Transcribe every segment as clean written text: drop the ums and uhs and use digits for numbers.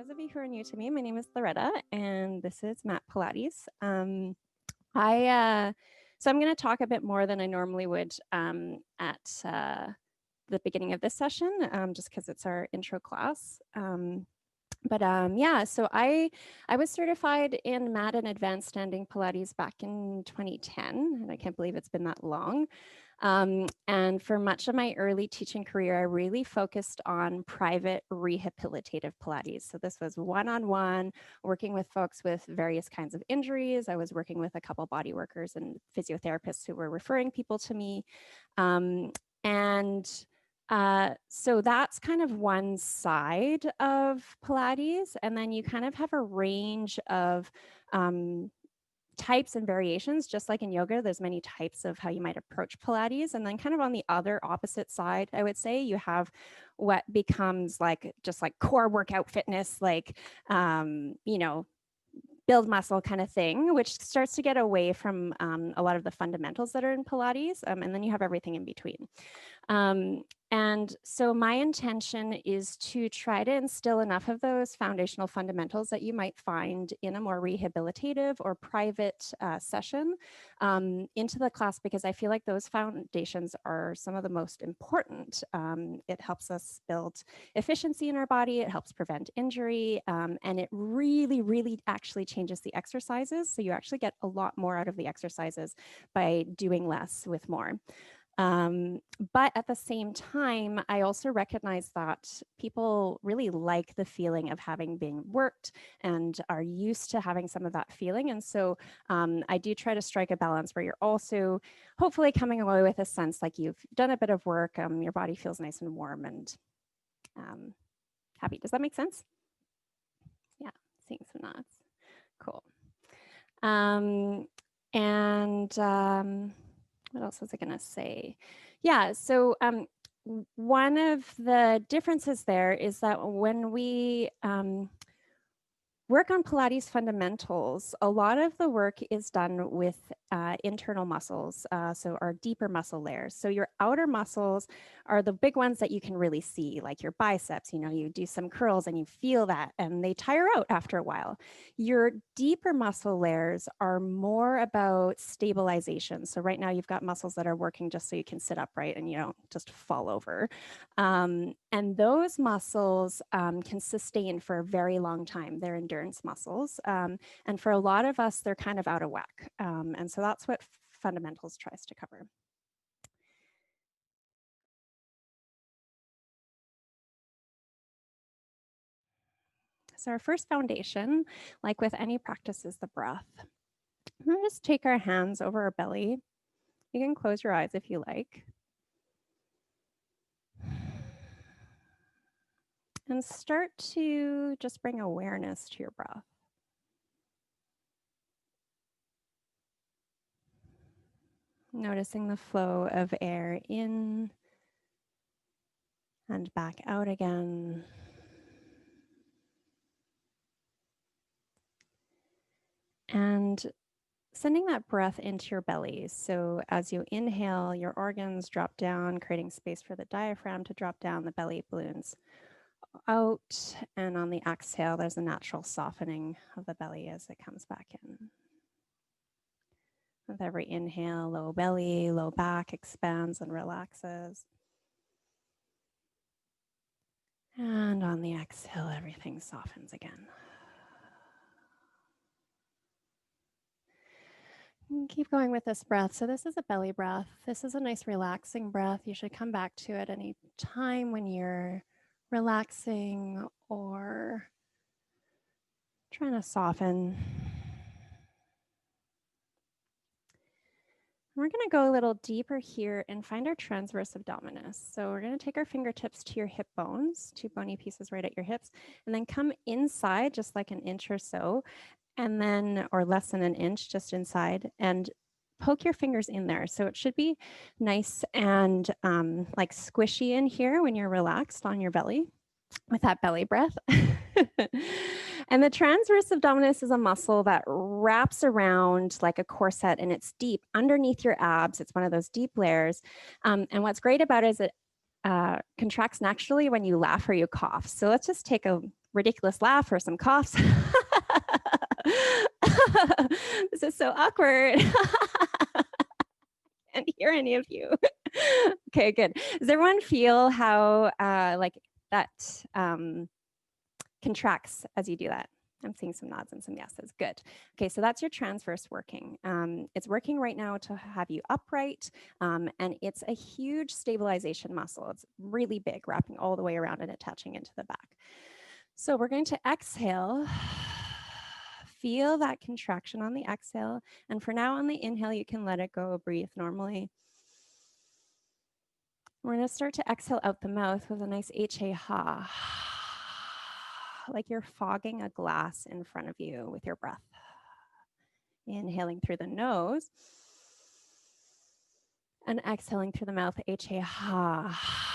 those of you who are new to me, my name is Loretta, and this is Mat Pilates. So I'm going to talk a bit more than I normally would at the beginning of this session, just because it's our intro class. Yeah, so I was certified in mat and advanced standing Pilates back in 2010, and I can't believe it's been that long. And for much of my early teaching career, I really focused on private rehabilitative Pilates. So this was one-on-one, working with folks with various kinds of injuries. I was working with a couple body workers and physiotherapists who were referring people to me. So that's kind of one side of Pilates. And then you kind of have a range of types and variations. Just like in yoga, there's many types of how you might approach Pilates. And then kind of on the other opposite side, I would say you have what becomes like just like core workout fitness, like, build muscle kind of thing, which starts to get away from a lot of the fundamentals that are in Pilates. And then you have everything in between. And so my intention is to try to instill enough of those foundational fundamentals that you might find in a more rehabilitative or private session into the class, because I feel like those foundations are some of the most important. It helps us build efficiency in our body, it helps prevent injury, and it really, really actually changes the exercises. So you actually get a lot more out of the exercises by doing less with more. But at the same time, I also recognize that people really like the feeling of having been worked and are used to having some of that feeling. And so I do try to strike a balance where you're also hopefully coming away with a sense like you've done a bit of work, your body feels nice and warm and happy. Does that make sense? Yeah, seeing some nods. Cool. What else was I going to say? Yeah, so one of the differences there is that when we work on Pilates fundamentals, a lot of the work is done with internal muscles, so our deeper muscle layers. So your outer muscles are the big ones that you can really see, like your biceps. You know, you do some curls and you feel that, and they tire out after a while. Your deeper muscle layers are more about stabilization. So right now you've got muscles that are working just so you can sit upright and you don't just fall over. And those muscles can sustain for a very long time. They're endurance muscles. And for a lot of us, they're kind of out of whack. And so that's what fundamentals tries to cover. So our first foundation, like with any practice, is the breath. I'm gonna just take our hands over our belly. You can close your eyes if you like. And start to just bring awareness to your breath. Noticing the flow of air in and back out again. And sending that breath into your belly. So as you inhale, your organs drop down, creating space for the diaphragm to drop down, the belly balloons out. And on the exhale, there's a natural softening of the belly as it comes back in. With every inhale, low belly, low back expands and relaxes. And on the exhale, everything softens again. And keep going with this breath. So this is a belly breath. This is a nice relaxing breath. You should come back to it any time when you're relaxing or trying to soften. We're going to go a little deeper here and find our transverse abdominis. So we're going to take our fingertips to your hip bones, two bony pieces right at your hips, and then come inside just like an inch or so, and then, or less than an inch, just inside, and poke your fingers in there. So it should be nice and like squishy in here when you're relaxed on your belly with that belly breath. And the transverse abdominis is a muscle that wraps around like a corset, and it's deep underneath your abs. It's one of those deep layers. And what's great about it is it contracts naturally when you laugh or you cough. So let's just take a ridiculous laugh or some coughs. This is so awkward. Can't hear any of you. Okay, good. Does everyone feel how like that contracts as you do that? I'm seeing some nods and some yeses. Good. Okay, so that's your transverse working. It's working right now to have you upright, and it's a huge stabilization muscle. It's really big, wrapping all the way around and attaching into the back. So we're going to exhale. Feel that contraction on the exhale. And for now, on the inhale, you can let it go, breathe normally. We're going to start to exhale out the mouth with a nice HA ha, like you're fogging a glass in front of you with your breath. Inhaling through the nose and exhaling through the mouth, HA ha.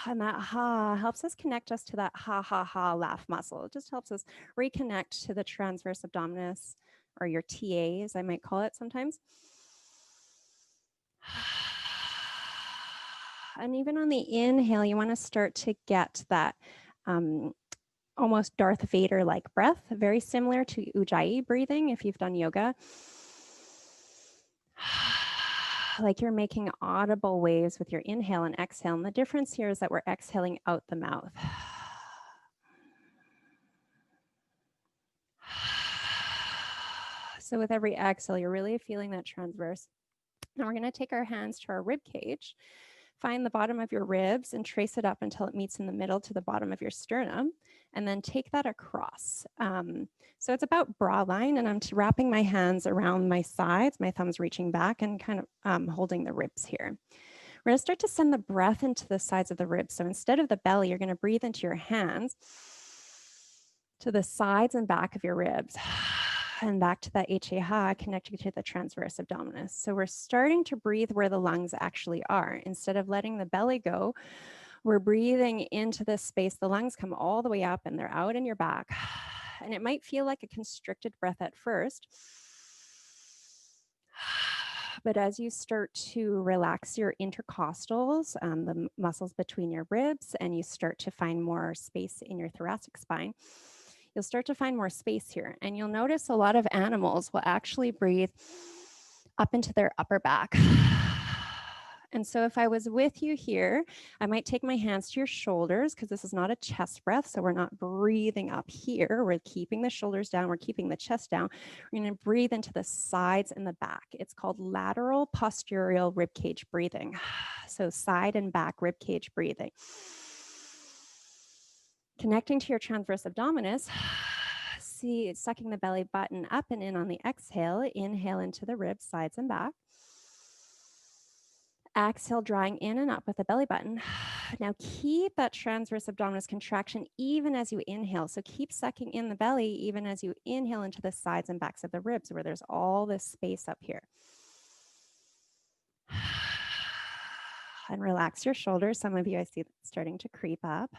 And that ha helps us connect us to that ha ha ha laugh muscle. It just helps us reconnect to the transverse abdominis, or your TA, as I might call it sometimes. And even on the inhale, you want to start to get that almost Darth Vader-like breath, very similar to Ujjayi breathing if you've done yoga. Like you're making audible waves with your inhale and exhale. And the difference here is that we're exhaling out the mouth. So with every exhale, you're really feeling that transverse. Now we're going to take our hands to our rib cage. Find the bottom of your ribs and trace it up until it meets in the middle to the bottom of your sternum, and then take that across. So it's about bra line, and I'm wrapping my hands around my sides, my thumbs reaching back and kind of holding the ribs here. We're going to start to send the breath into the sides of the ribs. So instead of the belly, you're going to breathe into your hands to the sides and back of your ribs. And back to that HA ha, connecting to the transverse abdominis. So we're starting to breathe where the lungs actually are. Instead of letting the belly go, we're breathing into this space. The lungs come all the way up and they're out in your back. And it might feel like a constricted breath at first. But as you start to relax your intercostals, the muscles between your ribs, and you start to find more space in your thoracic spine, you'll start to find more space here. And you'll notice a lot of animals will actually breathe up into their upper back. And so if I was with you here, I might take my hands to your shoulders, because this is not a chest breath. So we're not breathing up here. We're keeping the shoulders down. We're keeping the chest down. We're going to breathe into the sides and the back. It's called lateral-posterior ribcage breathing. So side and back ribcage breathing. Connecting to your transverse abdominis, see it's sucking the belly button up and in on the exhale. Inhale into the ribs, sides and back. Exhale, drawing in and up with the belly button. Now keep that transverse abdominis contraction even as you inhale. So keep sucking in the belly even as you inhale into the sides and backs of the ribs, where there's all this space up here. And relax your shoulders. Some of you I see starting to creep up.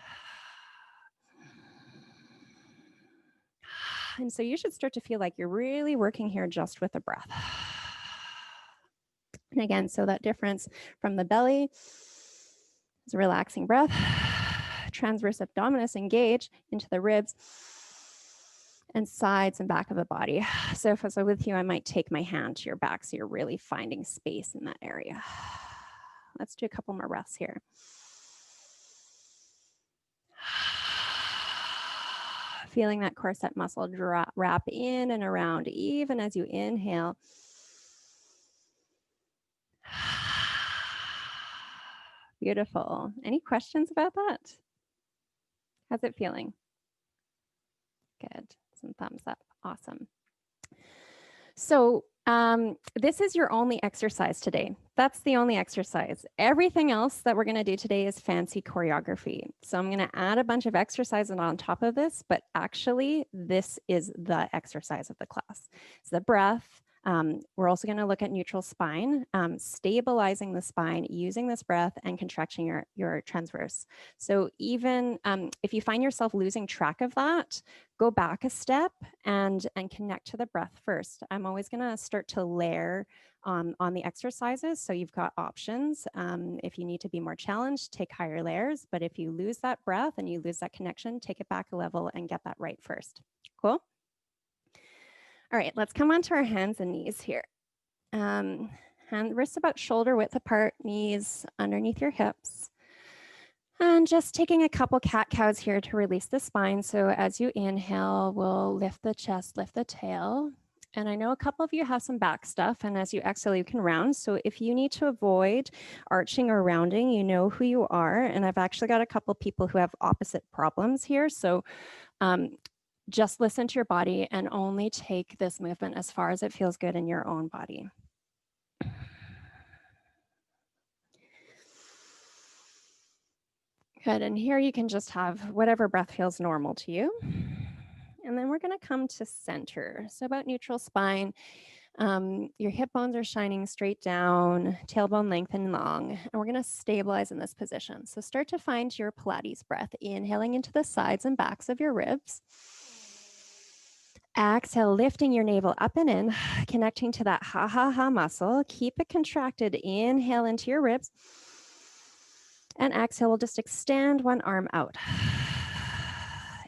And so you should start to feel like you're really working here just with the breath. And again, so that difference from the belly is a relaxing breath. Transverse abdominis engage into the ribs and sides and back of the body. So if I was with you, I might take my hand to your back so you're really finding space in that area. Let's do a couple more breaths here. Feeling that corset muscle wrap in and around even as you inhale. Beautiful. Any questions about that? How's it feeling? Good. Some thumbs up. Awesome. So this is your only exercise today. That's the only exercise. Everything else that we're going to do today is fancy choreography. So I'm going to add a bunch of exercises on top of this, but actually this is the exercise of the class. It's the breath, We're also going to look at neutral spine, stabilizing the spine using this breath and contracting your transverse. So even if you find yourself losing track of that, go back a step and connect to the breath first. I'm always going to start to layer on the exercises. So you've got options. If you need to be more challenged, take higher layers. But if you lose that breath and you lose that connection, take it back a level and get that right first. Cool? All right, let's come on to our hands and knees here. Wrists about shoulder width apart, knees underneath your hips. And just taking a couple cat-cows here to release the spine. So as you inhale, we'll lift the chest, lift the tail. And I know a couple of you have some back stuff, and as you exhale, you can round. So if you need to avoid arching or rounding, you know who you are. And I've actually got a couple people who have opposite problems here. So just listen to your body and only take this movement as far as it feels good in your own body. Good, and here you can just have whatever breath feels normal to you. And then we're gonna come to center. So about neutral spine, your hip bones are shining straight down, tailbone lengthened long, and we're gonna stabilize in this position. So start to find your Pilates breath, inhaling into the sides and backs of your ribs. Exhale, lifting your navel up and in, connecting to that ha-ha-ha muscle. Keep it contracted. Inhale into your ribs. And exhale, we'll just extend one arm out.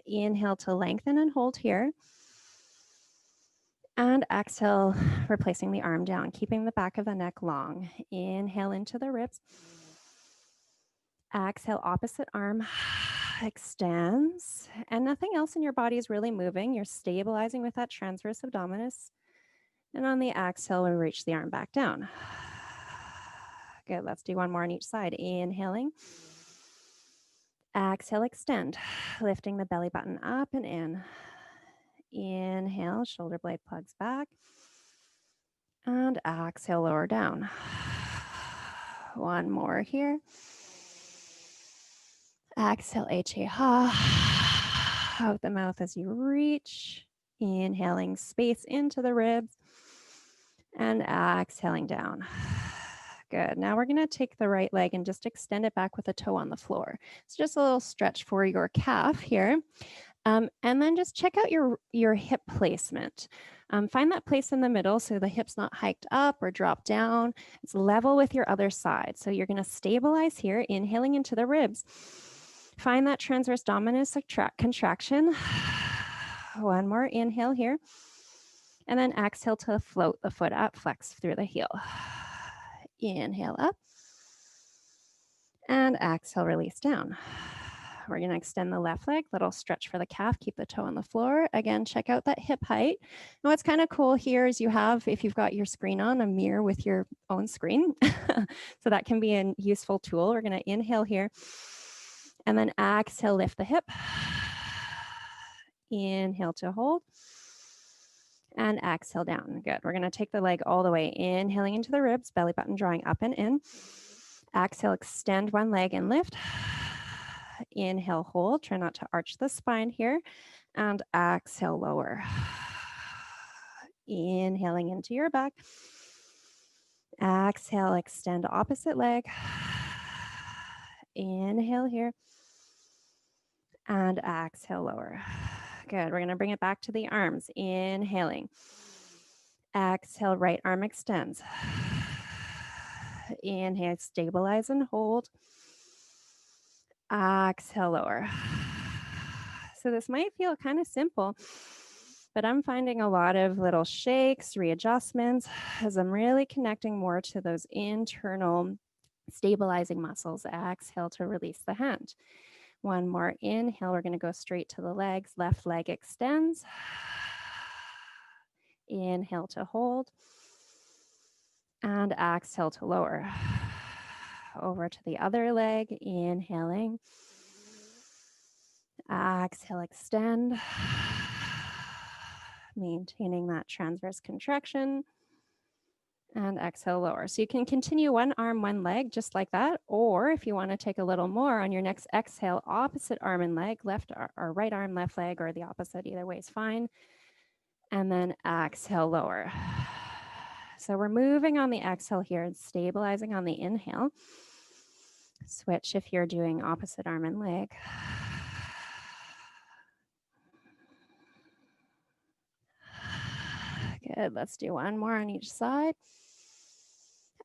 Inhale to lengthen and hold here. And exhale, replacing the arm down, keeping the back of the neck long. Inhale into the ribs. Exhale, opposite arm extends. And nothing else in your body is really moving. You're stabilizing with that transverse abdominis. And on the exhale, we reach the arm back down. Good, let's do one more on each side. Inhaling. Exhale, extend, lifting the belly button up and in. Inhale, shoulder blade plugs back. And exhale, lower down. One more here. Exhale, ha. Out the mouth as you reach. Inhaling space into the ribs. And exhaling down. Good. Now we're going to take the right leg and just extend it back with a toe on the floor. So just a little stretch for your calf here. And then just check out your hip placement. Find that place in the middle so the hip's not hiked up or dropped down. It's level with your other side. So you're going to stabilize here, inhaling into the ribs. Find that transverse abdominis contraction. One more inhale here. And then exhale to float the foot up, flex through the heel. Inhale up. And exhale, release down. We're going to extend the left leg, little stretch for the calf, keep the toe on the floor. Again, check out that hip height. And what's kind of cool here is you have, if you've got your screen on, a mirror with your own screen. So that can be a useful tool. We're going to inhale here. And then exhale, lift the hip. Inhale to hold. And exhale down. Good. We're going to take the leg all the way, inhaling into the ribs, belly button drawing up and in. Exhale, extend one leg and lift. Inhale, hold. Try not to arch the spine here. And exhale, lower. Inhaling into your back. Exhale, extend opposite leg. Inhale here. And exhale, lower. Good. We're going to bring it back to the arms. Inhaling. Exhale, right arm extends. Inhale, stabilize and hold. Exhale, lower. So this might feel kind of simple, but I'm finding a lot of little shakes, readjustments, as I'm really connecting more to those internal stabilizing muscles. Exhale to release the hand. One more inhale. We're going to go straight to the legs. Left leg extends. Inhale to hold. And exhale to lower. Over to the other leg. Inhaling. Exhale, extend. Maintaining that transverse contraction. And exhale, lower. So you can continue one arm, one leg, just like that. Or if you want to take a little more on your next exhale, opposite arm and leg, left or right arm, left leg, or the opposite, either way is fine. And then exhale, lower. So we're moving on the exhale here and stabilizing on the inhale. Switch if you're doing opposite arm and leg. Good. Let's do one more on each side.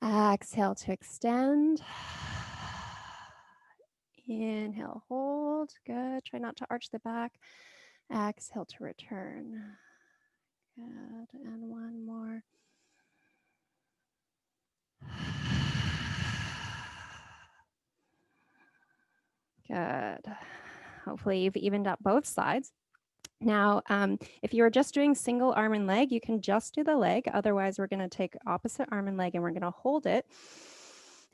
Exhale to extend. Inhale, hold. Good. Try not to arch the back. Exhale to return. Good. And one more. Good. Hopefully you've evened up both sides. Now, if you are just doing single arm and leg, you can just do the leg. Otherwise, we're going to take opposite arm and leg and we're going to hold it.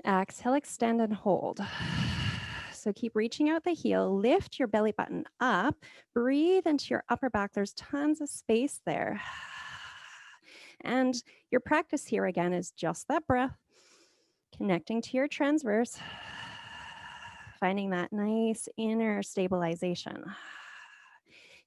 Exhale, extend and hold. So keep reaching out the heel, lift your belly button up, breathe into your upper back. There's tons of space there. And your practice here again is just that breath, connecting to your transverse, finding that nice inner stabilization.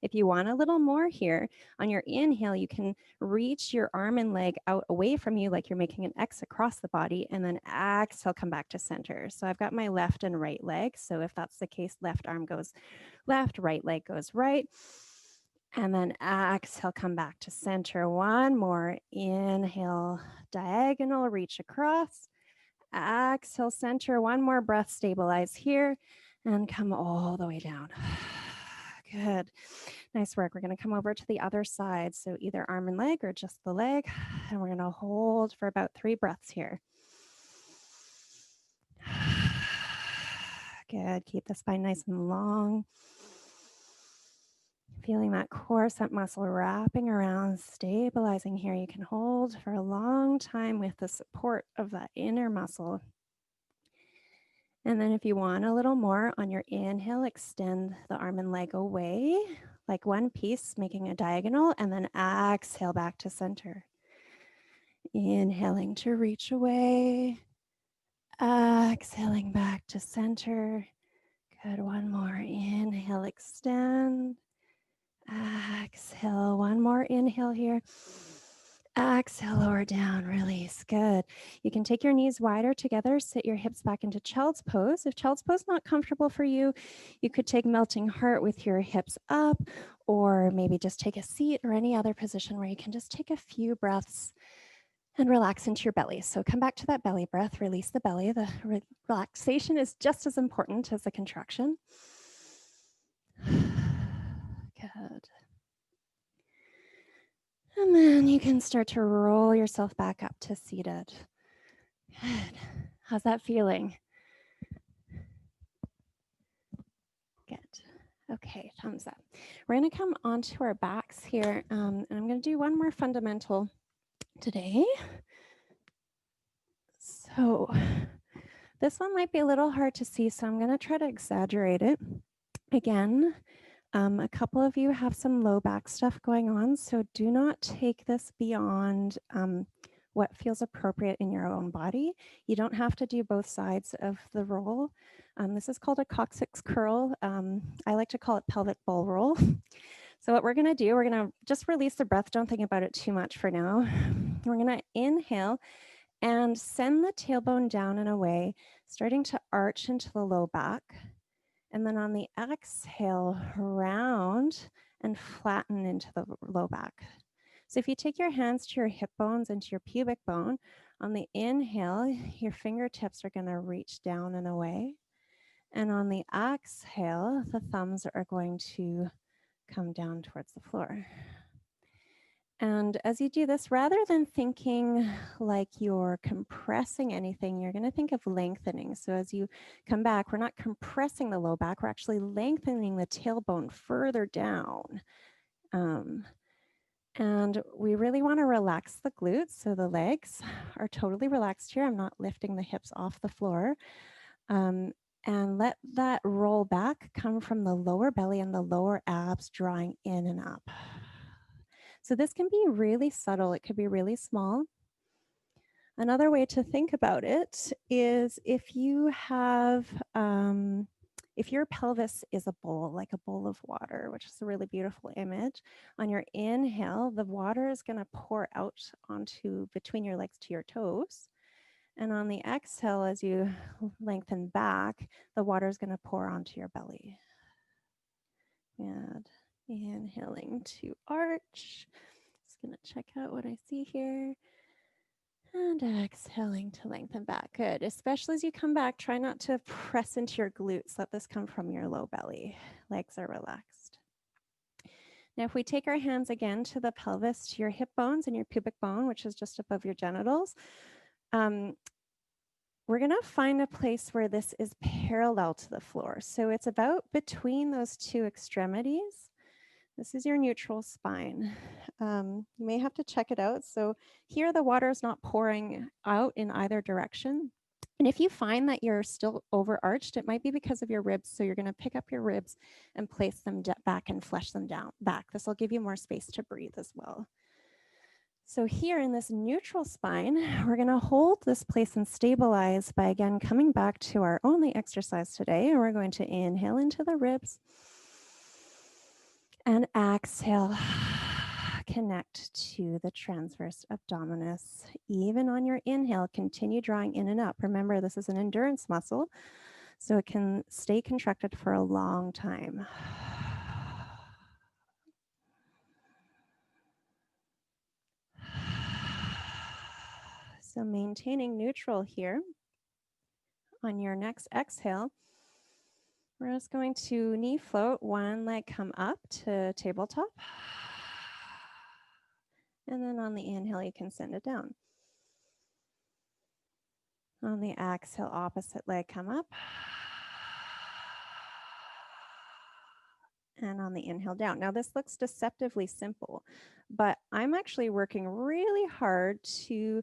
If you want a little more here, on your inhale, you can reach your arm and leg out away from you like you're making an X across the body, and then exhale, come back to center. So I've got my left and right leg. So if that's the case, left arm goes left, right leg goes right. And then exhale, come back to center. One more. Inhale, diagonal, reach across. Exhale, center. One more breath, stabilize here, and come all the way down. Good. Nice work. We're going to come over to the other side. So either arm and leg or just the leg. And we're going to hold for about 3 breaths here. Good. Keep the spine nice and long. Feeling that corset muscle wrapping around, stabilizing here. You can hold for a long time with the support of that inner muscle. And then if you want a little more, on your inhale, extend the arm and leg away, like one piece, making a diagonal, and then exhale back to center. Inhaling to reach away, exhaling back to center. Good, one more. Inhale, extend. Exhale, one more inhale here. Exhale, lower down, release. Good. You can take your knees wider together, sit your hips back into child's pose. If child's pose is not comfortable for you, you could take melting heart with your hips up, or maybe just take a seat or any other position where you can just take a few breaths and relax into your belly. So come back to that belly breath, release the belly. The relaxation is just as important as the contraction. Good. And then you can start to roll yourself back up to seated. Good. How's that feeling? Good. Okay, thumbs up. We're going to come onto our backs here, and I'm going to do one more fundamental today. So this one might be a little hard to see, so I'm going to try to exaggerate it. Again, a couple of you have some low back stuff going on, so do not take this beyond what feels appropriate in your own body. You don't have to do both sides of the roll. This is called a coccyx curl. I like to call it pelvic bowl roll. So what we're going to do, we're going to just release the breath. Don't think about it too much for now. We're going to inhale and send the tailbone down and away, starting to arch into the low back. And then on the exhale, round and flatten into the low back. So if you take your hands to your hip bones and to your pubic bone, on the inhale, your fingertips are going to reach down and away. And on the exhale, the thumbs are going to come down towards the floor. And as you do this, rather than thinking like you're compressing anything, you're going to think of lengthening. So as you come back, we're not compressing the low back, we're actually lengthening the tailbone further down. And we really want to relax the glutes. So the legs are totally relaxed here. I'm not lifting the hips off the floor. And let that roll back come from the lower belly and the lower abs drawing in and up. So this can be really subtle. It could be really small. Another way to think about it is if you have if your pelvis is a bowl, like a bowl of water, which is a really beautiful image, on your inhale, the water is going to pour out onto between your legs to your toes. And on the exhale, as you lengthen back, the water is going to pour onto your belly. And inhaling to arch. Just going to check out what I see here. And exhaling to lengthen back. Good. Especially as you come back, try not to press into your glutes. Let this come from your low belly. Legs are relaxed. Now, if we take our hands again to the pelvis, to your hip bones and your pubic bone, which is just above your genitals, we're going to find a place where this is parallel to the floor. So it's about between those two extremities. This is your neutral spine. You may have to check it out. So here the water is not pouring out in either direction. And if you find that you're still overarched, it might be because of your ribs. So you're going to pick up your ribs and place them back and flush them down back. This will give you more space to breathe as well. So here in this neutral spine, we're going to hold this place and stabilize by, again, coming back to our only exercise today. And we're going to inhale into the ribs and exhale. Connect to the transverse abdominis. Even on your inhale, continue drawing in and up. Remember, this is an endurance muscle, so it can stay contracted for a long time. So maintaining neutral here. On your next exhale, we're just going to knee float, one leg come up to tabletop. And then on the inhale, you can send it down. On the exhale, opposite leg come up. And on the inhale down. Now this looks deceptively simple, but I'm actually working really hard to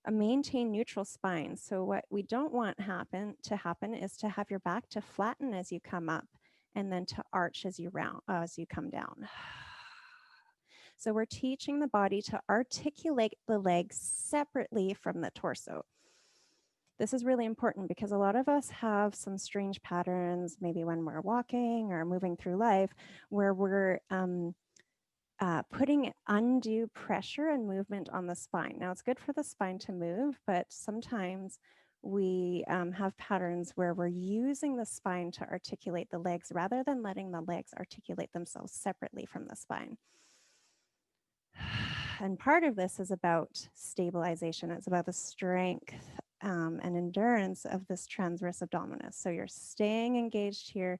maintain neutral spine. So what we don't want to happen is to have your back to flatten as you come up and then to arch as you come down. So we're teaching the body to articulate the legs separately from the torso. This is really important because a lot of us have some strange patterns, maybe when we're walking or moving through life, where we're putting undue pressure and movement on the spine. Now, it's good for the spine to move, but sometimes we have patterns where we're using the spine to articulate the legs rather than letting the legs articulate themselves separately from the spine. And part of this is about stabilization. It's about the strength and endurance of this transverse abdominis. So you're staying engaged here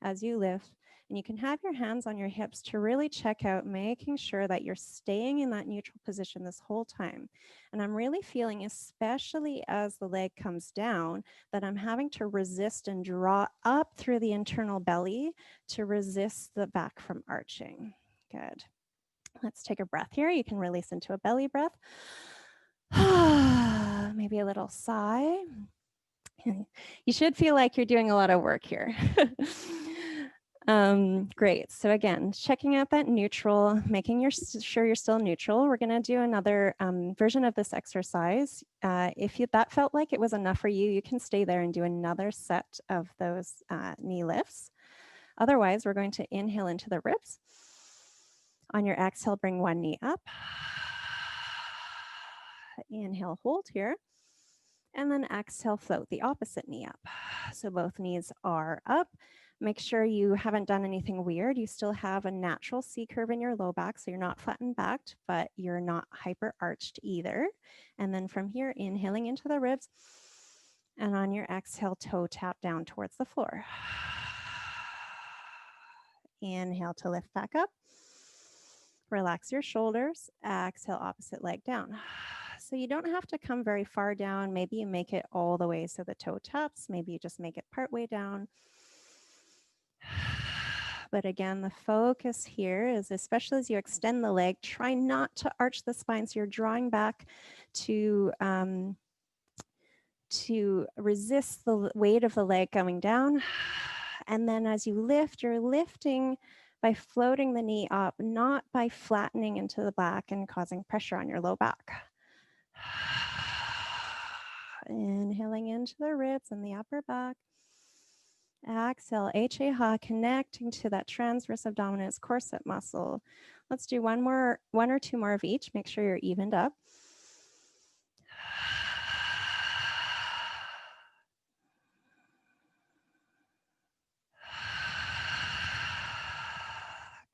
as you lift. And you can have your hands on your hips to really check out, making sure that you're staying in that neutral position this whole time. And I'm really feeling, especially as the leg comes down, that I'm having to resist and draw up through the internal belly to resist the back from arching. Good. Let's take a breath here. You can release into a belly breath. Maybe a little sigh. You should feel like you're doing a lot of work here. Great. So again, checking out that neutral, making sure you're still neutral. We're going to do another version of this exercise. If that felt like it was enough for you, you can stay there and do another set of those knee lifts. Otherwise, we're going to inhale into the ribs. On your exhale, bring one knee up. Inhale, hold here. And then exhale, float the opposite knee up. So both knees are up. Make sure you haven't done anything weird. You still have a natural C curve in your low back, so you're not flattened backed, but you're not hyper arched either. And then from here, inhaling into the ribs. And on your exhale, toe tap down towards the floor. Inhale to lift back up. Relax your shoulders. Exhale, opposite leg down. So you don't have to come very far down. Maybe you make it all the way so the toe taps. Maybe you just make it part way down. But again, the focus here is, especially as you extend the leg, try not to arch the spine. So you're drawing back to resist the weight of the leg going down. And then as you lift, you're lifting by floating the knee up, not by flattening into the back and causing pressure on your low back. Inhaling into the ribs and the upper back. Exhale, Ha, connecting to that transverse abdominis corset muscle. Let's do one or two more of each. Make sure you're evened up.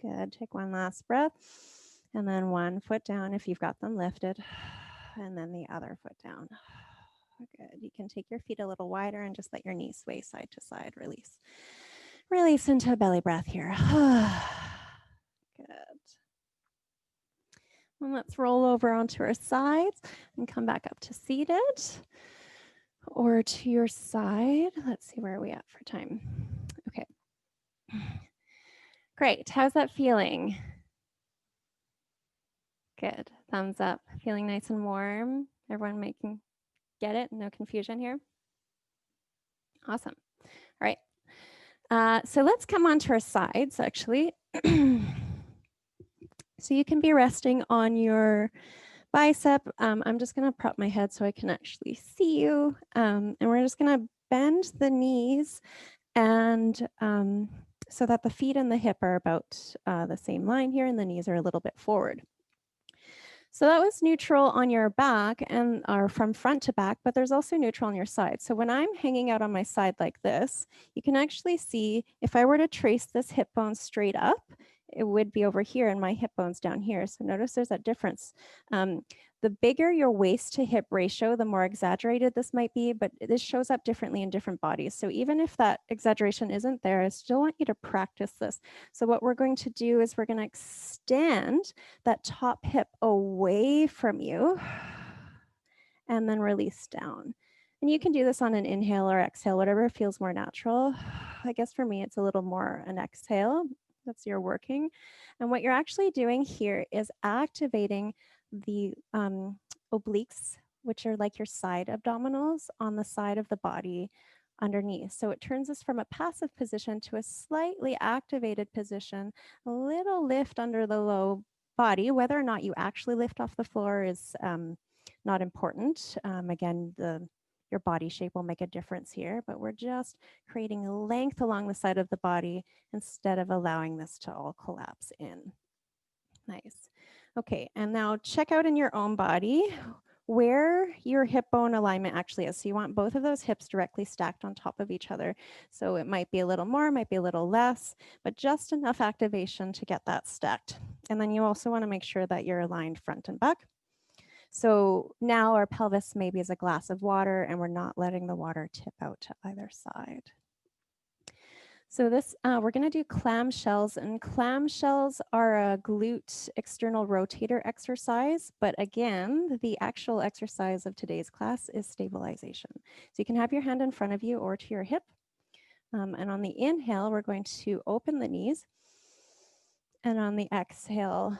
Good. Take one last breath. And then one foot down if you've got them lifted. And then the other foot down. Good. You can take your feet a little wider and just let your knees sway side to side. Release. Release into a belly breath here. Good. And let's roll over onto our sides and come back up to seated or to your side. Let's see, where are we at for time? Okay. Great. How's that feeling? Good. Thumbs up. Feeling nice and warm. Everyone get it? No confusion here? Awesome. All right. So let's come onto our sides, actually. So you can be resting on your bicep. I'm just going to prop my head so I can actually see you. And we're just going to bend the knees and so that the feet and the hip are about the same line here and the knees are a little bit forward. So that was neutral on your back and or from front to back, but there's also neutral on your side. So when I'm hanging out on my side like this, you can actually see if I were to trace this hip bone straight up, it would be over here and my hip bone's down here. So notice there's that difference. The bigger your waist to hip ratio, the more exaggerated this might be, but this shows up differently in different bodies. So even if that exaggeration isn't there, I still want you to practice this. So what we're going to do is we're going to extend that top hip away from you and then release down. And you can do this on an inhale or exhale, whatever feels more natural. I guess for me, it's a little more an exhale. That's your working. And what you're actually doing here is activating the obliques, which are like your side abdominals on the side of the body underneath. So it turns us from a passive position to a slightly activated position, a little lift under the low body. Whether or not you actually lift off the floor is not important. Again, your body shape will make a difference here, but we're just creating length along the side of the body instead of allowing this to all collapse in. Nice. Okay, and now check out in your own body where your hip bone alignment actually is. So you want both of those hips directly stacked on top of each other. So it might be a little more, might be a little less, but just enough activation to get that stacked. And then you also want to make sure that you're aligned front and back. So now our pelvis maybe is a glass of water and we're not letting the water tip out to either side. So this, we're gonna do clamshells, and clamshells are a glute external rotator exercise, but again, the actual exercise of today's class is stabilization. So you can have your hand in front of you or to your hip. And on the inhale, we're going to open the knees. And on the exhale,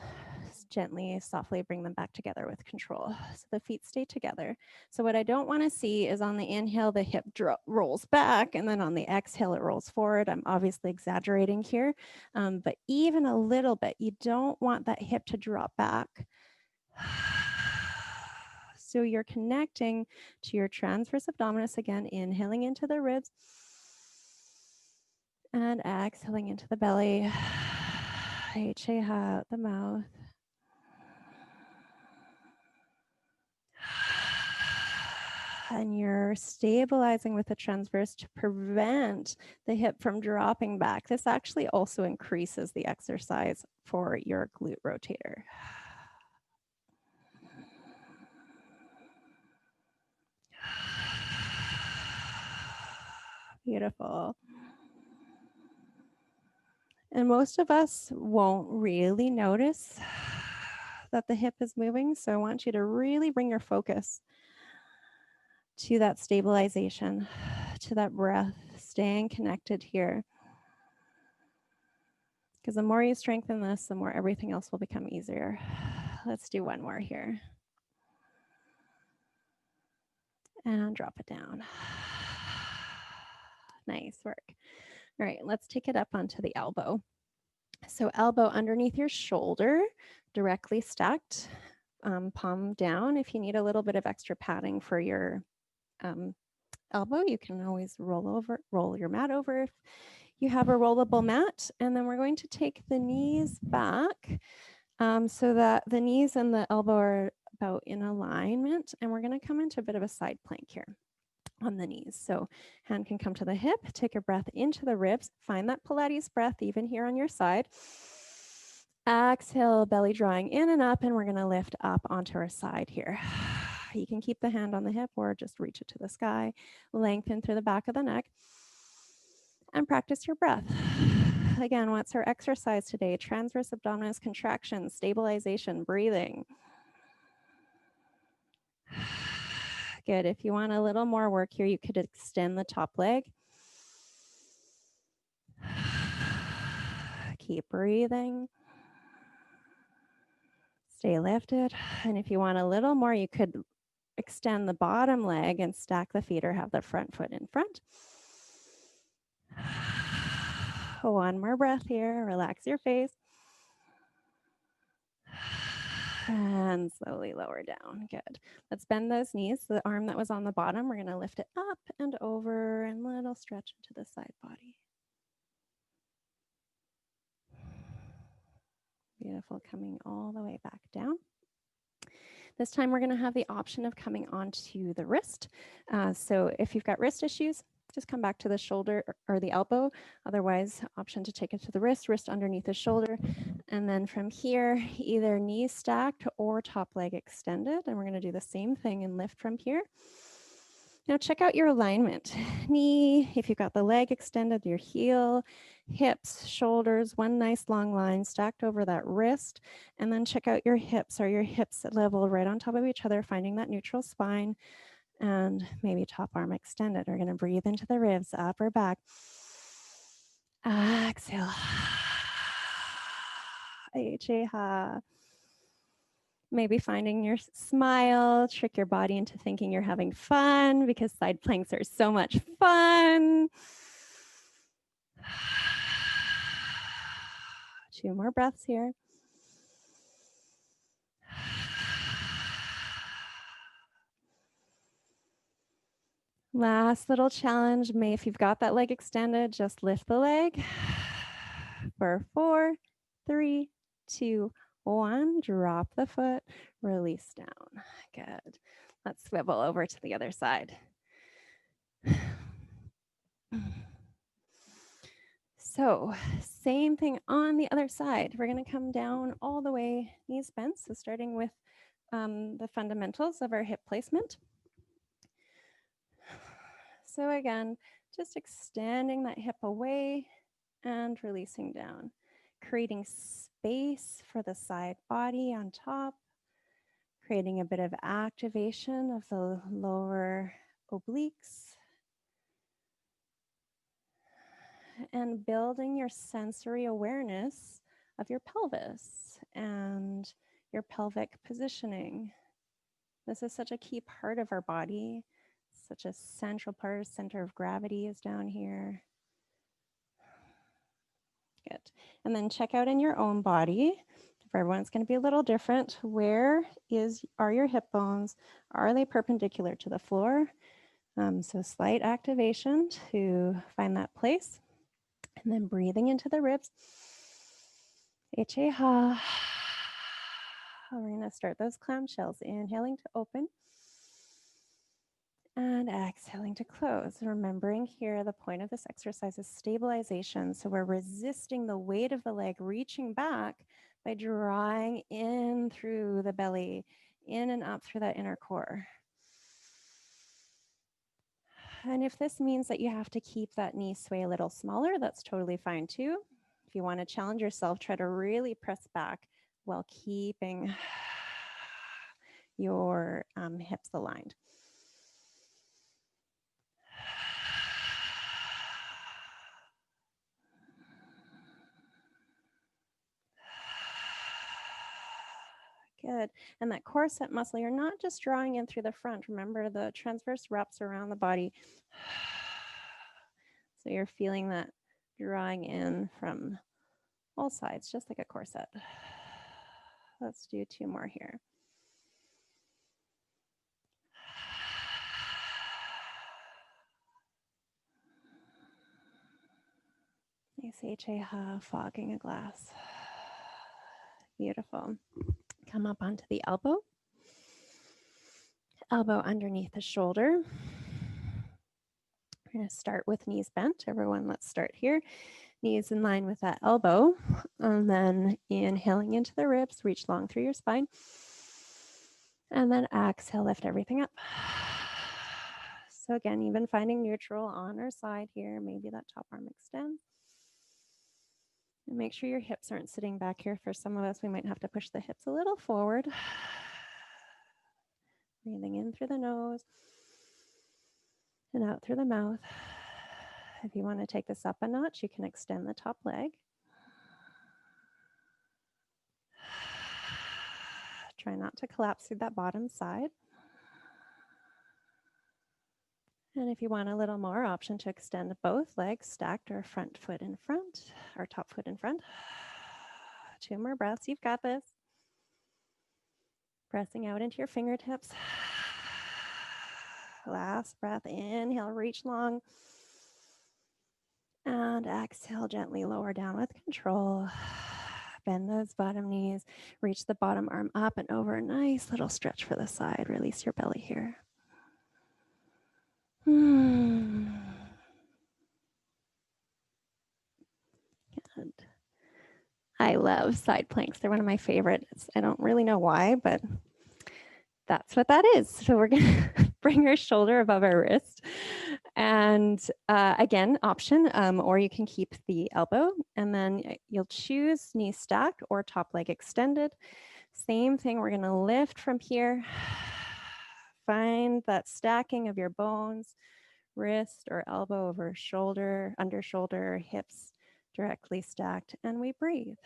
gently, softly bring them back together with control. So the feet stay together. So what I don't want to see is on the inhale, the hip rolls back, and then on the exhale, it rolls forward. I'm obviously exaggerating here, but even a little bit, you don't want that hip to drop back. So you're connecting to your transverse abdominis again, inhaling into the ribs and exhaling into the belly. Exhale out the mouth. And you're stabilizing with the transverse to prevent the hip from dropping back. This actually also increases the exercise for your glute rotator. Beautiful. And most of us won't really notice that the hip is moving. So I want you to really bring your focus to that stabilization, to that breath, staying connected here. Because the more you strengthen this, the more everything else will become easier. Let's do one more here. And drop it down. Nice work. All right, let's take it up onto the elbow. So elbow underneath your shoulder, directly stacked, palm down. If you need a little bit of extra padding for your elbow, you can always roll your mat over if you have a rollable mat. And then we're going to take the knees back so that the knees and the elbow are about in alignment. And we're going to come into a bit of a side plank here on the knees. So hand can come to the hip, take a breath into the ribs, find that Pilates breath even here on your side. Exhale, belly drawing in and up, and we're going to lift up onto our side here. You can keep the hand on the hip or just reach it to the sky. Lengthen through the back of the neck and practice your breath. Again, what's our exercise today? Transverse abdominis contraction, stabilization, breathing. Good. If you want a little more work here, you could extend the top leg. Keep breathing. Stay lifted. And if you want a little more, you could extend the bottom leg and stack the feet or have the front foot in front. One more breath here. Relax your face. And slowly lower down. Good. Let's bend those knees. The arm that was on the bottom, we're going to lift it up and over and little stretch into the side body. Beautiful. Coming all the way back down. This time we're going to have the option of coming onto the wrist. So if you've got wrist issues, just come back to the shoulder or the elbow. Otherwise, option to take it to the wrist underneath the shoulder. And then from here, either knees stacked or top leg extended. And we're going to do the same thing and lift from here. Now check out your alignment. Knee, if you've got the leg extended, your heel, hips, shoulders, one nice long line stacked over that wrist. And then check out your hips. Are your hips level right on top of each other, finding that neutral spine? And maybe top arm extended. We're going to breathe into the ribs, up or back. Exhale. Maybe finding your smile, trick your body into thinking you're having fun because side planks are so much fun. 2 more breaths here. Last little challenge. If you've got that leg extended, just lift the leg for 4, 3, 2, 1. Drop the foot, release down. Good. Let's swivel over to the other side. So same thing on the other side. We're going to come down all the way, knees bent. So starting with the fundamentals of our hip placement. So again, just extending that hip away and releasing down, creating space for the side body on top, creating a bit of activation of the lower obliques, and building your sensory awareness of your pelvis and your pelvic positioning. This is such a key part of our body. Such a central part, center of gravity is down here. Good. And then check out in your own body. For everyone, it's going to be a little different. Where are your hip bones? Are they perpendicular to the floor? So slight activation to find that place. And then breathing into the ribs. We're going to start those clamshells. Inhaling to open. And exhaling to close. Remembering here, the point of this exercise is stabilization. So we're resisting the weight of the leg, reaching back by drawing in through the belly, in and up through that inner core. And if this means that you have to keep that knee sway a little smaller, that's totally fine too. If you want to challenge yourself, try to really press back while keeping your hips aligned. Good. And that corset muscle, you're not just drawing in through the front. Remember, the transverse wraps around the body. So you're feeling that drawing in from all sides, just like a corset. Let's do 2 more here. Nice HA, fogging a glass. Beautiful. Come up onto the elbow. Elbow underneath the shoulder. We're going to start with knees bent. Everyone, let's start here. Knees in line with that elbow. And then inhaling into the ribs, reach long through your spine. And then exhale, lift everything up. So again, even finding neutral on our side here. Maybe that top arm extends. And make sure your hips aren't sitting back here. For some of us, we might have to push the hips a little forward. Breathing in through the nose and out through the mouth. If you want to take this up a notch, you can extend the top leg. Try not to collapse through that bottom side. And if you want a little more, option to extend both legs stacked or front foot in front or top foot in front. 2 more breaths. You've got this. Pressing out into your fingertips. Last breath. Inhale, reach long. And exhale, gently lower down with control. Bend those bottom knees. Reach the bottom arm up and over. Nice little stretch for the side. Release your belly here. Good. I love side planks. They're one of my favorites. I don't really know why, but that's what that is. So we're going to bring our shoulder above our wrist. And again, option, or you can keep the elbow. And then you'll choose knee stacked or top leg extended. Same thing, we're going to lift from here. Find that stacking of your bones, wrist or elbow over shoulder, under shoulder, hips directly stacked, and we breathe.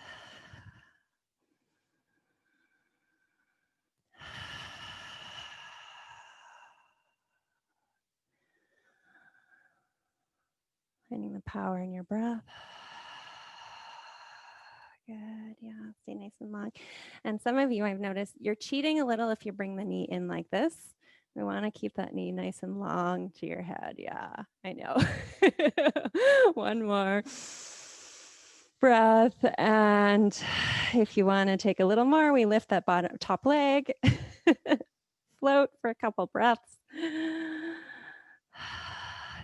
Finding the power in your breath. Good, yeah, stay nice and long. And some of you, I've noticed, you're cheating a little if you bring the knee in like this. We want to keep that knee nice and long to your head. Yeah, I know. One more breath. And if you want to take a little more, we lift that bottom top leg. Float for a couple breaths.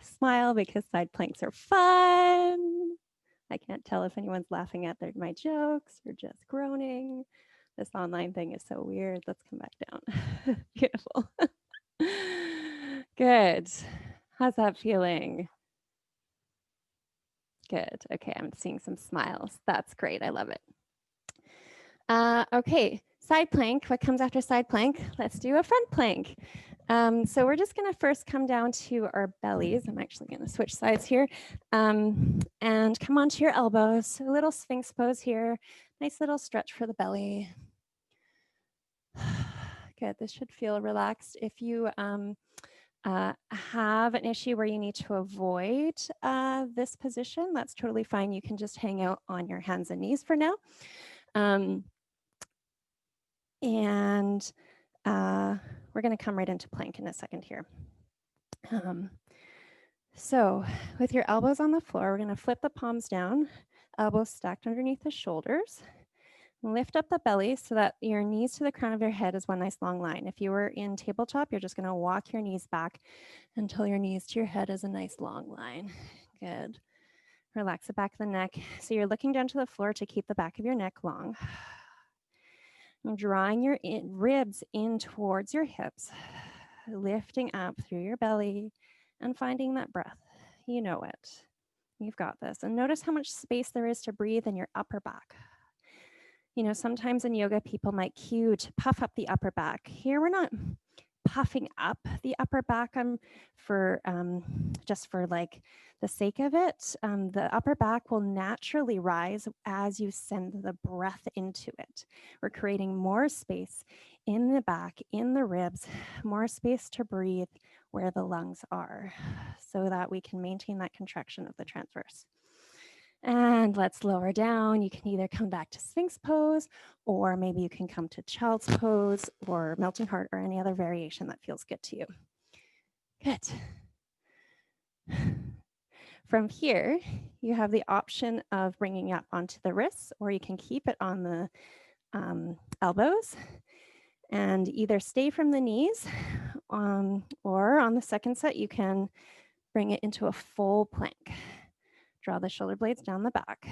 Smile because side planks are fun. I can't tell if anyone's laughing at my jokes or just groaning. This online thing is so weird. Let's come back down. Beautiful. Good. How's that feeling? Good. Okay, I'm seeing some smiles. That's great. I love it. Okay, side plank. What comes after side plank? Let's do a front plank. So we're just going to first come down to our bellies. I'm actually going to switch sides here. And come onto your elbows. So a little sphinx pose here. Nice little stretch for the belly. Good. This should feel relaxed. If you have an issue where you need to avoid this position, that's totally fine. You can just hang out on your hands and knees for now. We're going to come right into plank in a second here. So with your elbows on the floor, we're going to flip the palms down, elbows stacked underneath the shoulders. Lift up the belly so that your knees to the crown of your head is one nice long line. If you were in tabletop, you're just going to walk your knees back until your knees to your head is a nice long line. Good. Relax the back of the neck. So you're looking down to the floor to keep the back of your neck long. And drawing your ribs in towards your hips, lifting up through your belly and finding that breath. You know it. You've got this. And notice how much space there is to breathe in your upper back. You know, sometimes in yoga, people might cue to puff up the upper back. Here, we're not puffing up the upper back just for like the sake of it. The upper back will naturally rise as you send the breath into it. We're creating more space in the back, in the ribs, more space to breathe where the lungs are so that we can maintain that contraction of the transverse. And let's lower down. You can either come back to Sphinx pose, or maybe you can come to child's pose or melting heart or any other variation that feels good to you. Good. From here, you have the option of bringing up onto the wrists, or you can keep it on the elbows and either stay from the knees, or on the second set, you can bring it into a full plank. Draw the shoulder blades down the back.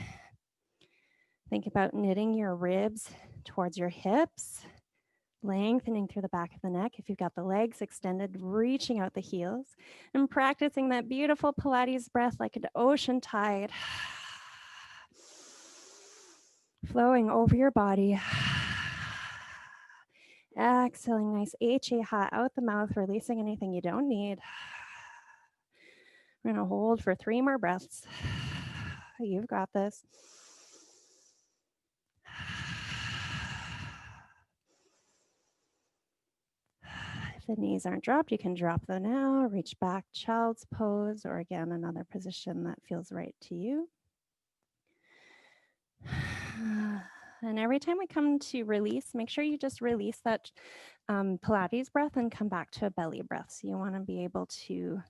Think about knitting your ribs towards your hips, lengthening through the back of the neck. If you've got the legs extended, reaching out the heels, and practicing that beautiful Pilates breath like an ocean tide, flowing over your body. Exhaling nice HA out the mouth, releasing anything you don't need. We're gonna hold for 3 more breaths. You've got this. If the knees aren't dropped, you can drop them now. Reach back, child's pose, or again, another position that feels right to you. And every time we come to release, make sure you just release that Pilates breath and come back to a belly breath. So you want to be able to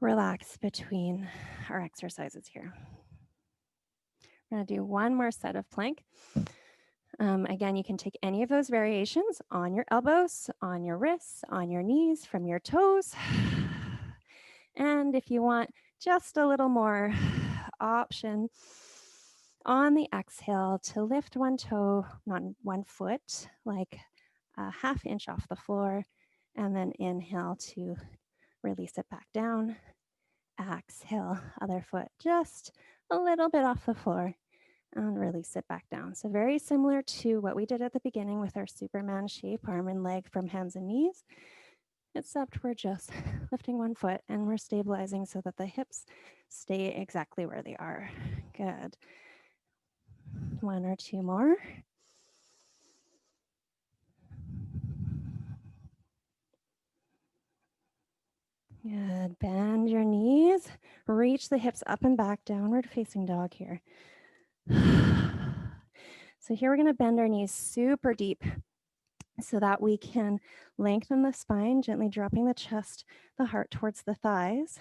relax between our exercises here. We're going to do one more set of plank. Again, you can take any of those variations on your elbows, on your wrists, on your knees, from your toes. And if you want just a little more option on the exhale to lift one toe, not 1 foot, like a ½ inch off the floor, and then inhale to release it back down. Exhale, other foot just a little bit off the floor, and release it back down. So very similar to what we did at the beginning with our Superman shape, arm and leg from hands and knees, except we're just lifting 1 foot and we're stabilizing so that the hips stay exactly where they are. Good. 1 or 2 more. Good. Bend your knees, reach the hips up and back, downward facing dog here. So here we're going to bend our knees super deep so that we can lengthen the spine, gently dropping the chest, the heart towards the thighs.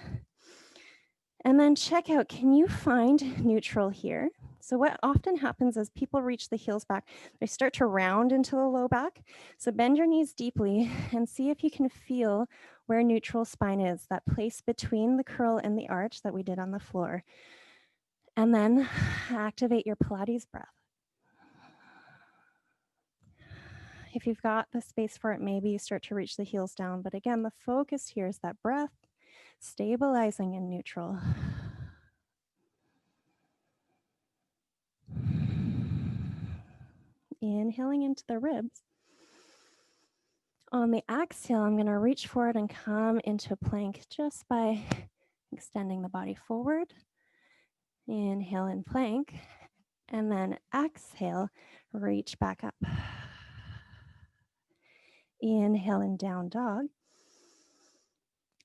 And then check out, can you find neutral here? So what often happens is people reach the heels back, they start to round into the low back. So bend your knees deeply and see if you can feel where neutral spine is, that place between the curl and the arch that we did on the floor. And then activate your Pilates breath. If you've got the space for it, maybe you start to reach the heels down. But again, the focus here is that breath, stabilizing in neutral. Inhaling into the ribs. On the exhale, I'm going to reach forward and come into a plank just by extending the body forward. Inhale in plank, and then exhale, reach back up. Inhale in down dog,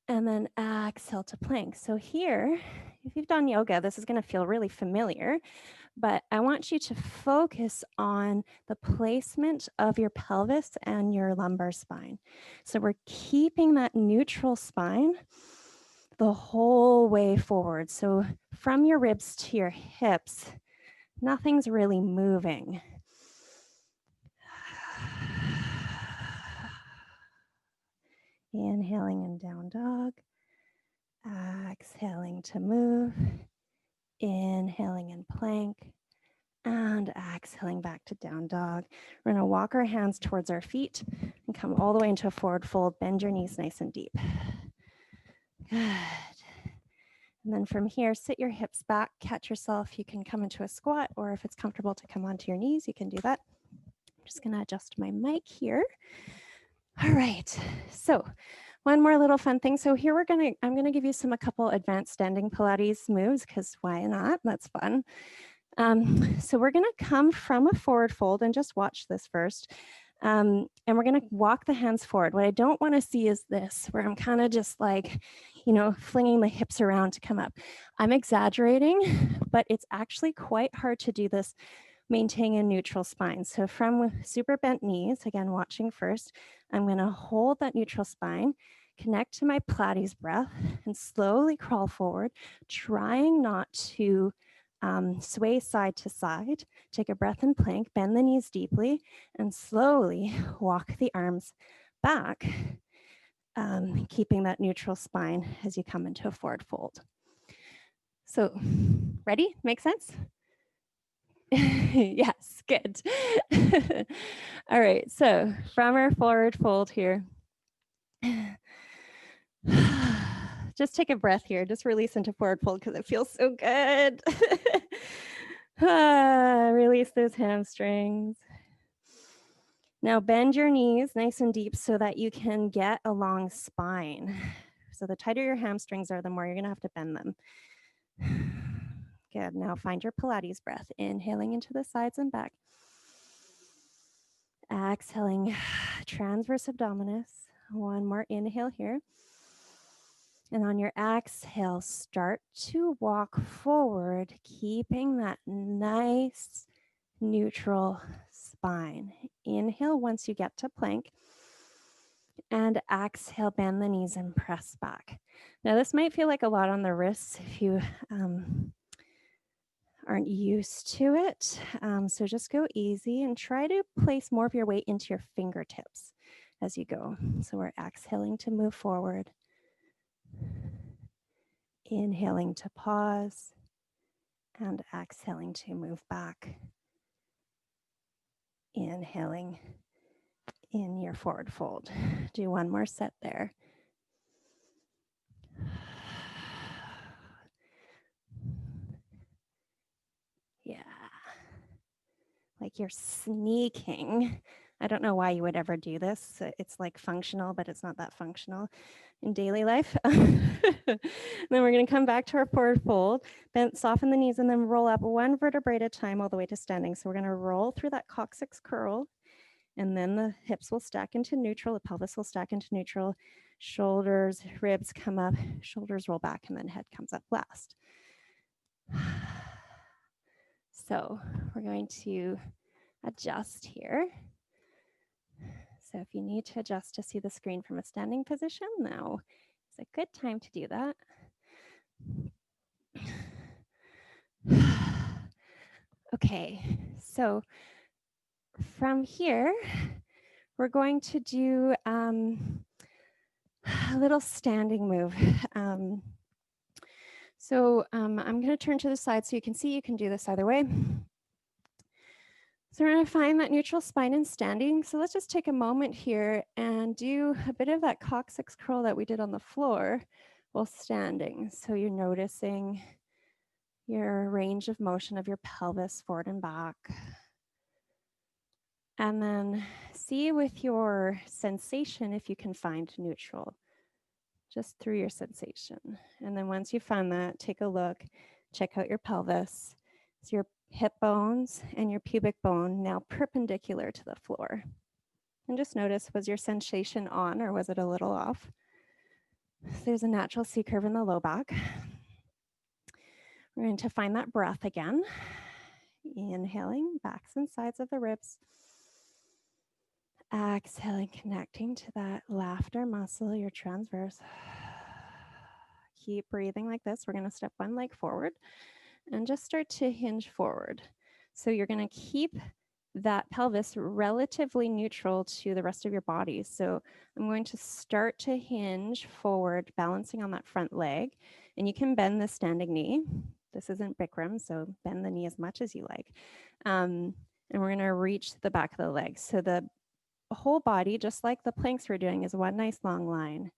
and then exhale to plank. So here, if you've done yoga, this is going to feel really familiar, but I want you to focus on the placement of your pelvis and your lumbar spine. So we're keeping that neutral spine the whole way forward. So from your ribs to your hips, nothing's really moving. Inhaling in down dog, exhaling to move, inhaling in plank, and exhaling back to down dog. We're going to walk our hands towards our feet and come all the way into a forward fold. Bend your knees nice and deep. Good. And then from here, sit your hips back, catch yourself. You can come into a squat, or if it's comfortable to come onto your knees, you can do that. I'm just going to adjust my mic here. All right, so one more little fun thing. So here I'm gonna give you a couple advanced standing Pilates moves, because why not? That's fun. So we're gonna come from a forward fold, and just watch this first. And we're gonna walk the hands forward. What I don't wanna see is this, where I'm kind of just like, flinging the hips around to come up. I'm exaggerating, but it's actually quite hard to do this maintaining a neutral spine. So from super bent knees, again, watching first, I'm going to hold that neutral spine, connect to my Pilates breath and slowly crawl forward, trying not to sway side to side. Take a breath in plank, bend the knees deeply, and slowly walk the arms back, keeping that neutral spine as you come into a forward fold. So, ready? Make sense? Yes, good. All right, so from our forward fold here, just take a breath here. Just release into forward fold because it feels so good. Release those hamstrings. Now bend your knees nice and deep so that you can get a long spine. So the tighter your hamstrings are, the more you're going to have to bend them. Good. Now find your Pilates breath. Inhaling into the sides and back. Exhaling, transverse abdominis. One more inhale here. And on your exhale, start to walk forward, keeping that nice neutral spine. Inhale once you get to plank. And exhale, bend the knees and press back. Now this might feel like a lot on the wrists if you aren't used to it. So just go easy and try to place more of your weight into your fingertips as you go. So we're exhaling to move forward. Inhaling to pause and exhaling to move back. Inhaling in your forward fold. Do one more set there. Yeah. Like you're sneaking. I don't know why you would ever do this. It's like functional, but it's not that functional in daily life. Then we're going to come back to our forward fold, then soften the knees and then roll up one vertebrae at a time all the way to standing. So we're going to roll through that coccyx curl, and then the hips will stack into neutral, the pelvis will stack into neutral, shoulders, ribs come up, shoulders roll back, and then head comes up last. So we're going to adjust here. So if you need to adjust to see the screen from a standing position, now is a good time to do that. Okay, so from here, we're going to do a little standing move. I'm going to turn to the side so you can see. You can do this either way. So we're going to find that neutral spine in standing. So let's just take a moment here and do a bit of that coccyx curl that we did on the floor while standing. So you're noticing your range of motion of your pelvis forward and back. And then see with your sensation if you can find neutral, just through your sensation. And then once you found that, take a look, check out your pelvis. So your hip bones and your pubic bone now perpendicular to the floor. And just notice, was your sensation on or was it a little off? So there's a natural C curve in the low back. We're going to find that breath again. Inhaling, backs and sides of the ribs. Exhaling, connecting to that laughter muscle, your transverse. Keep breathing like this. We're going to step one leg forward and just start to hinge forward. So you're going to keep that pelvis relatively neutral to the rest of your body. So I'm going to start to hinge forward, balancing on that front leg. And you can bend the standing knee. This isn't Bikram, so bend the knee as much as you like. And we're going to reach the back of the leg. So the whole body, just like the planks we're doing, is one nice long line.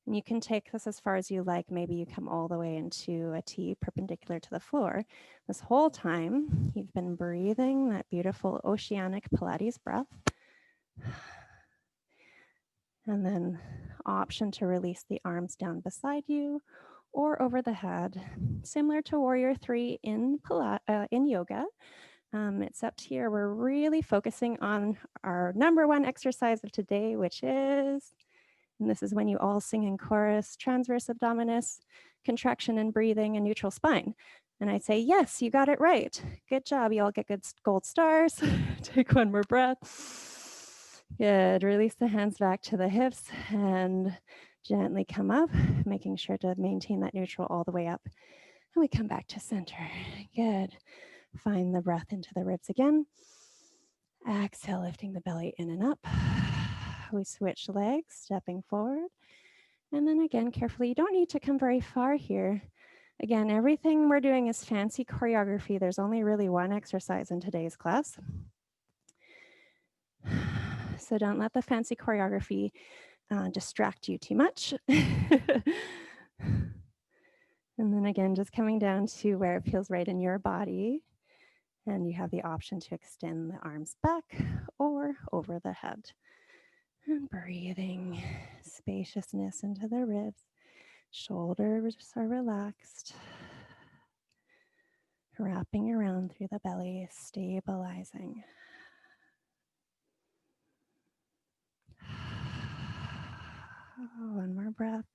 And you can take this as far as you like. Maybe you come all the way into a T perpendicular to the floor. This whole time, you've been breathing that beautiful oceanic Pilates breath. And then option to release the arms down beside you or over the head, similar to Warrior 3 in yoga. It's up here. We're really focusing on our number one exercise of today, which is, and this is when you all sing in chorus, transverse abdominis, contraction and breathing, and neutral spine. And I say, yes, you got it right. Good job. You all get good gold stars. Take one more breath. Good. Release the hands back to the hips and Gently come up, making sure to maintain that neutral all the way up. And we come back to center. Good. Find the breath into the ribs again. Exhale, lifting the belly in and up. We switch legs, stepping forward. And then again, carefully, you don't need to come very far here. Again, everything we're doing is fancy choreography. There's only really one exercise in today's class. So don't let the fancy choreography distract you too much. And then again, just coming down to where it feels right in your body. And you have the option to extend the arms back or over the head. And breathing spaciousness into the ribs. Shoulders are relaxed. Wrapping around through the belly, stabilizing. One more breath.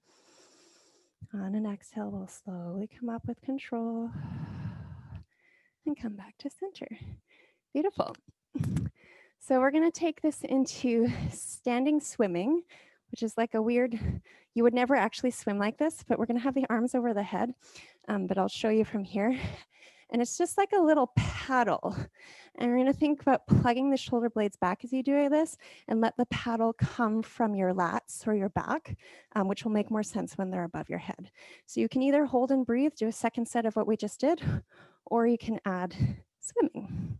On an exhale, we'll slowly come up with control and come back to center. Beautiful. So we're going to take this into standing swimming, which is like a weird, you would never actually swim like this, but we're going to have the arms over the head, but I'll show you from here. And it's just like a little paddle. And we're going to think about plugging the shoulder blades back as you do this and let the paddle come from your lats or your back, which will make more sense when they're above your head. So you can either hold and breathe, do a second set of what we just did, or you can add swimming.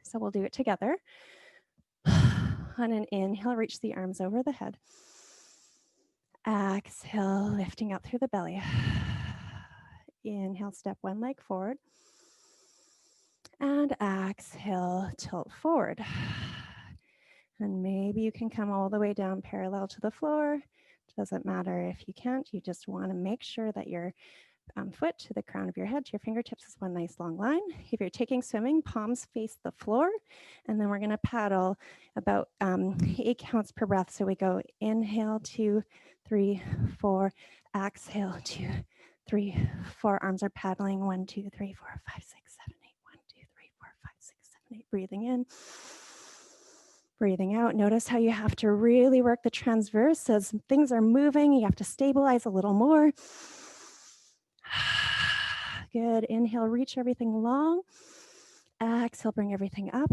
So we'll do it together. On an inhale, reach the arms over the head. Exhale, lifting up through the belly. Inhale, step one leg forward. And exhale, tilt forward. And maybe you can come all the way down parallel to the floor. Doesn't matter if you can't, you just want to make sure that your foot to the crown of your head, to your fingertips is one nice long line. If you're taking swimming, palms face the floor. And then we're going to paddle about 8 counts per breath. So we go inhale, 2, 3, 4, exhale, 2, 3, 4. Arms are paddling, 1, 2, 3, 4, 5, 6, 7, 8. 1, 2, 3, 4, 5, 6, 7, 8. Breathing in. Breathing out. Notice how you have to really work the transverse. As things are moving, you have to stabilize a little more. Good. Inhale, reach everything long. Exhale, bring everything up.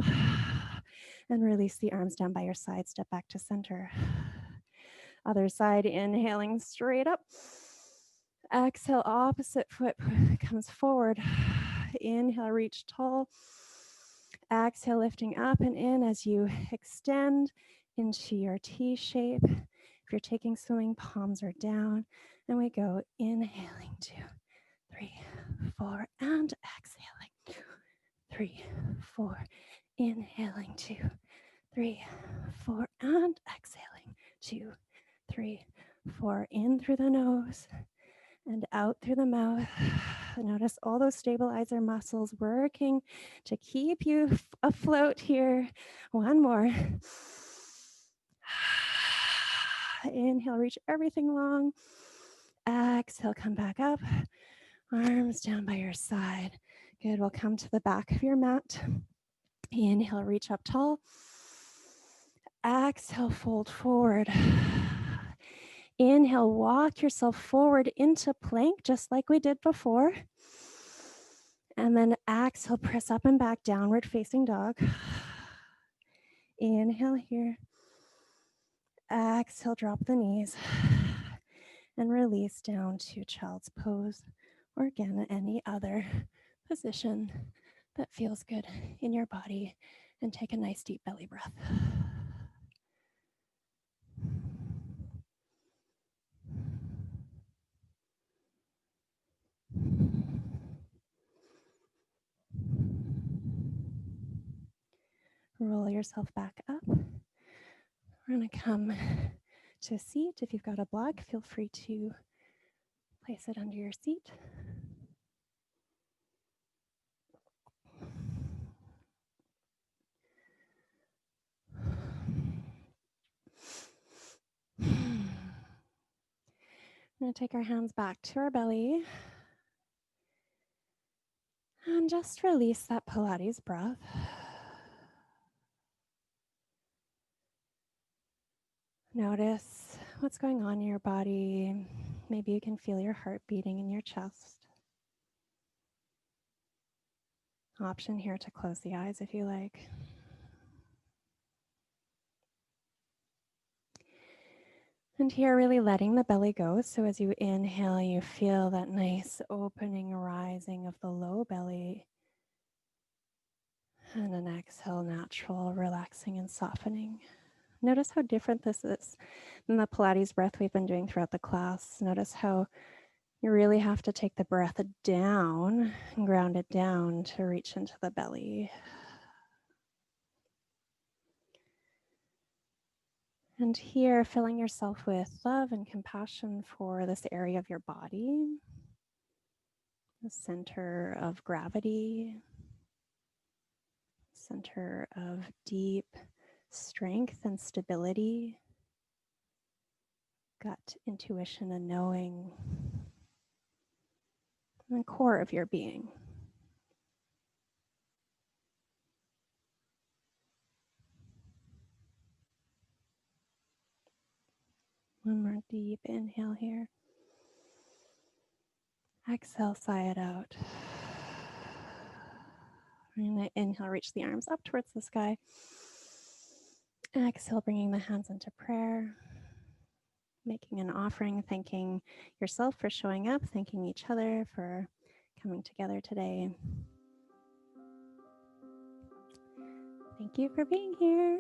And release the arms down by your side. Step back to center. Other side, inhaling straight up. Exhale, opposite foot comes forward. Inhale, reach tall. Exhale, lifting up and in as you extend into your T shape. If you're taking swimming, palms are down. And we go inhaling, 2, 3, 4, and exhaling, 2, 3, 4, inhaling, 2, 3, 4, and exhaling, 2, 3, 4, in through the nose and out through the mouth. Notice all those stabilizer muscles working to keep you afloat here. One more. Inhale, reach everything long. Exhale, come back up. Arms down by your side. Good, we'll come to the back of your mat. Inhale, reach up tall. Exhale, fold forward. Inhale, walk yourself forward into plank, just like we did before. And then exhale, press up and back, downward facing dog. Inhale here. Exhale, drop the knees. And release down to child's pose, or again, any other position that feels good in your body. And take a nice deep belly breath. Roll yourself back up. We're going to come to a seat. If you've got a block, feel free to place it under your seat. We're going to take our hands back to our belly and just release that Pilates breath. Notice what's going on in your body. Maybe you can feel your heart beating in your chest. Option here to close the eyes if you like. And here, really letting the belly go. So as you inhale, you feel that nice opening, rising of the low belly. And an exhale, natural, relaxing and softening. Notice how different this is than the Pilates breath we've been doing throughout the class. Notice how you really have to take the breath down and ground it down to reach into the belly. And here, filling yourself with love and compassion for this area of your body, the center of gravity, center of deep strength and stability, gut intuition and knowing, and the core of your being. One more deep inhale here. Exhale, sigh it out. And inhale, reach the arms up towards the sky. Exhale, bringing the hands into prayer. Making an offering, thanking yourself for showing up, thanking each other for coming together today. Thank you for being here.